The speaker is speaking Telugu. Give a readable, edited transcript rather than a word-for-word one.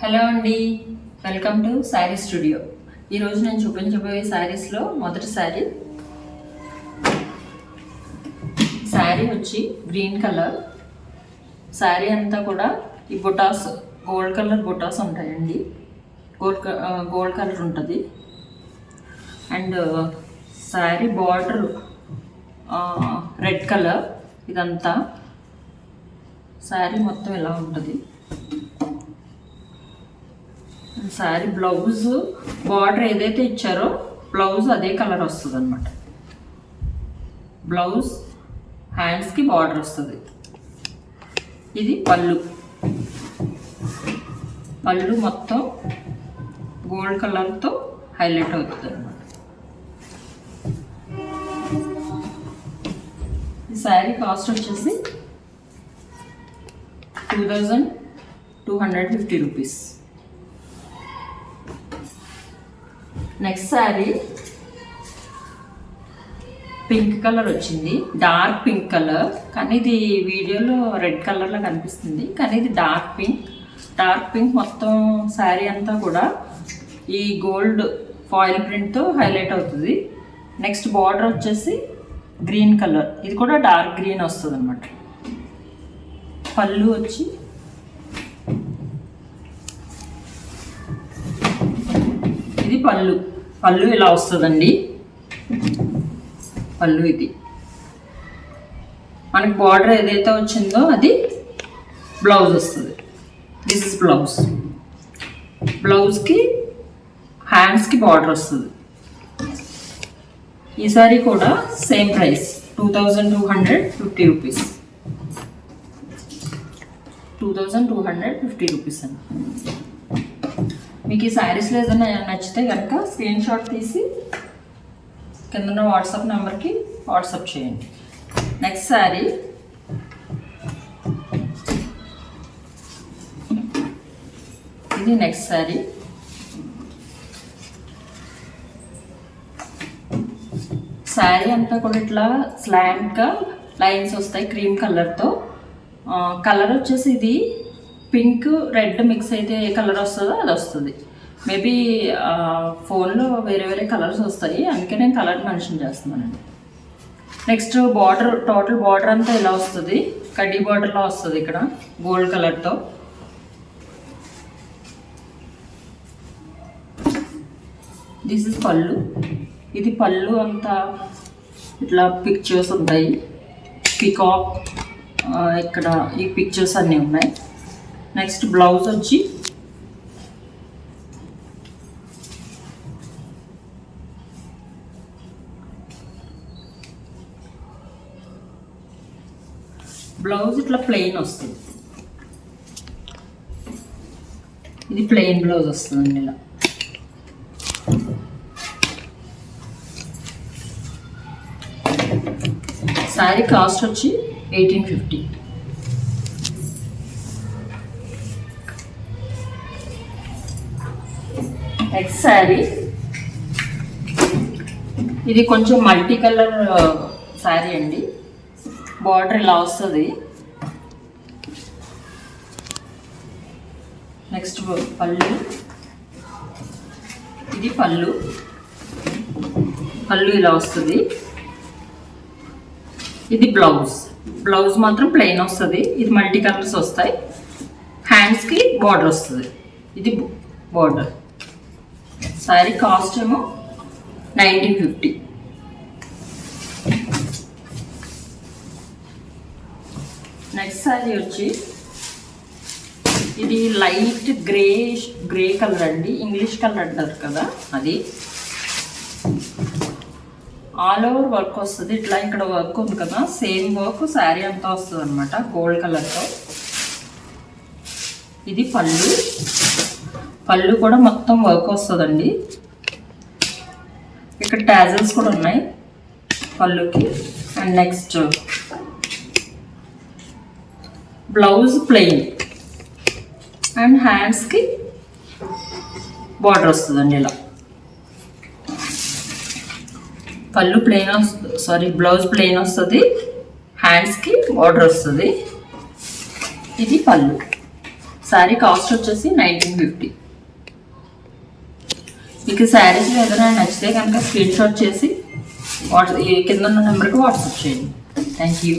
హలో అండి, వెల్కమ్ టు శారీ స్టూడియో. ఈరోజు నేను చూపించబోయే శారీస్లో మొదటి శారీ వచ్చి గ్రీన్ కలర్. శారీ అంతా కూడా ఈ బుటాస్, గోల్డ్ కలర్ బుటాస్ ఉంటాయండి. గోల్డ్ కలర్ ఉంటుంది. And sari border red colour. ఇదంతా శారీ మొత్తం ఇలా ఉంటుంది. శారీ బ్లౌజ్ బార్డర్ ఏదైతే ఇచ్చారో బ్లౌజ్ అదే కలర్ వస్తుంది అన్నమాట. బ్లౌజ్ హ్యాండ్స్కి బార్డర్ వస్తుంది. ఇది పళ్ళు మొత్తం గోల్డ్ కలర్తో హైలైట్ అవుతుంది అన్నమాట. ఈ శారీ కాస్ట్ వచ్చేసి 2250 rupees. Next sari pink colour వచ్చింది, డార్క్ పింక్ కలర్. కానీ ఇది వీడియోలో రెడ్ కలర్లో కనిపిస్తుంది, కానీ ఇది డార్క్ పింక్ మొత్తం శారీ అంతా కూడా ఈ గోల్డ్ ఫాయిల్ ప్రింట్తో హైలైట్ అవుతుంది. నెక్స్ట్ బార్డర్ వచ్చేసి గ్రీన్ కలర్, ఇది కూడా డార్క్ గ్రీన్ వస్తుంది అన్నమాట. పళ్ళు వచ్చి ఇది పళ్ళు ఇలా వస్తుందండి. పళ్ళు ఇది మనకి బార్డర్ ఏదైతే వచ్చిందో అది బ్లౌజ్ వస్తుంది. దిస్ ఇస్ బ్లౌజ్కి హ్యాండ్స్కి బార్డర్ వస్తుంది. ఈ సారీ కూడా సేమ్ ప్రైస్ 2250 రూపీస్. 2250 రూపీస్ అండి. మీకు ఈ శారీస్లో ఏదైనా నచ్చితే కనుక స్క్రీన్ షాట్ తీసి కింద వాట్సాప్ నెంబర్కి వాట్సాప్ చేయండి. నెక్స్ట్ శారీ ఇది. నెక్స్ట్ శారీ అంతా కూడా ఇట్లా స్లాంట్గా లైన్స్ వస్తాయి క్రీమ్ కలర్తో. కలర్ వచ్చేసి ఇది పింక్ రెడ్ మిక్స్ అయితే ఏ కలర్ వస్తుందో అది వస్తుంది. మేబీ ఫోన్లో వేరే కలర్స్ వస్తాయి, అందుకే నేను కలర్ మెన్షన్ చేస్తున్నానండి. నెక్స్ట్ టోటల్ బార్డర్ అంతా ఇలా వస్తుంది, కడ్డీ బార్డర్లో వస్తుంది ఇక్కడ గోల్డ్ కలర్తో. దిస్ ఇస్ పళ్ళు. ఇది పళ్ళు అంతా ఇట్లా పిక్చర్స్ ఉంటాయి, పికాక్ ఇక్కడ ఈ పిక్చర్స్ అన్నీ ఉన్నాయి. నెక్స్ట్ బ్లౌజ్ వచ్చి ఇట్లా ప్లెయిన్ వస్తుంది. ఇది ప్లెయిన్ బ్లౌజ్ వస్తుందండి ఇలా. శారీ కాస్ట్ వచ్చి 1850. నెక్స్ట్ శారీ ఇది కొంచెం మల్టీ కలర్ శారీ అండి. బార్డర్ ఇలా వస్తుంది. నెక్స్ట్ పళ్ళు. ఇది పళ్ళు ఇలా వస్తుంది. ఇది బ్లౌజ్ మాత్రం ప్లెయిన్ వస్తుంది. ఇది మల్టీ కలర్స్ వస్తాయి. హ్యాండ్స్కి బార్డర్ వస్తుంది. ఇది బార్డర్. శారీ కాస్ట్ ఏమో 1950. నెక్స్ట్ శారీ వచ్చి ఇది లైట్ గ్రే కలర్ అండి, ఇంగ్లీష్ కలర్ అంటారు కదా అది. ఆల్ ఓవర్ వర్క్ వస్తుంది. ఇట్లా ఇక్కడ వర్క్ ఉంది కదా, సేమ్ వర్క్ శారీ అంతా వస్తుంది అనమాట గోల్డ్ కలర్తో. ఇది పళ్ళు కూడా మొత్తం వర్క్ వస్తుందండి. ఇక్కడ టాజల్స్ కూడా ఉన్నాయి పళ్ళుకి. And next blouse plain and హ్యాండ్స్కి బార్డర్ వస్తుందండి ఇలా. బ్లౌజ్ ప్లెయిన్ వస్తుంది, హ్యాండ్స్కి బార్డర్ వస్తుంది. ఇది పళ్ళు. శారీ కాస్ట్ వచ్చేసి 1950. మీకు శారీస్ ఏదైనా నచ్చితే కనుక స్క్రీన్ షాట్ చేసి కింద ఉన్న నెంబర్కి వాట్సాప్ చేయండి. Thank you.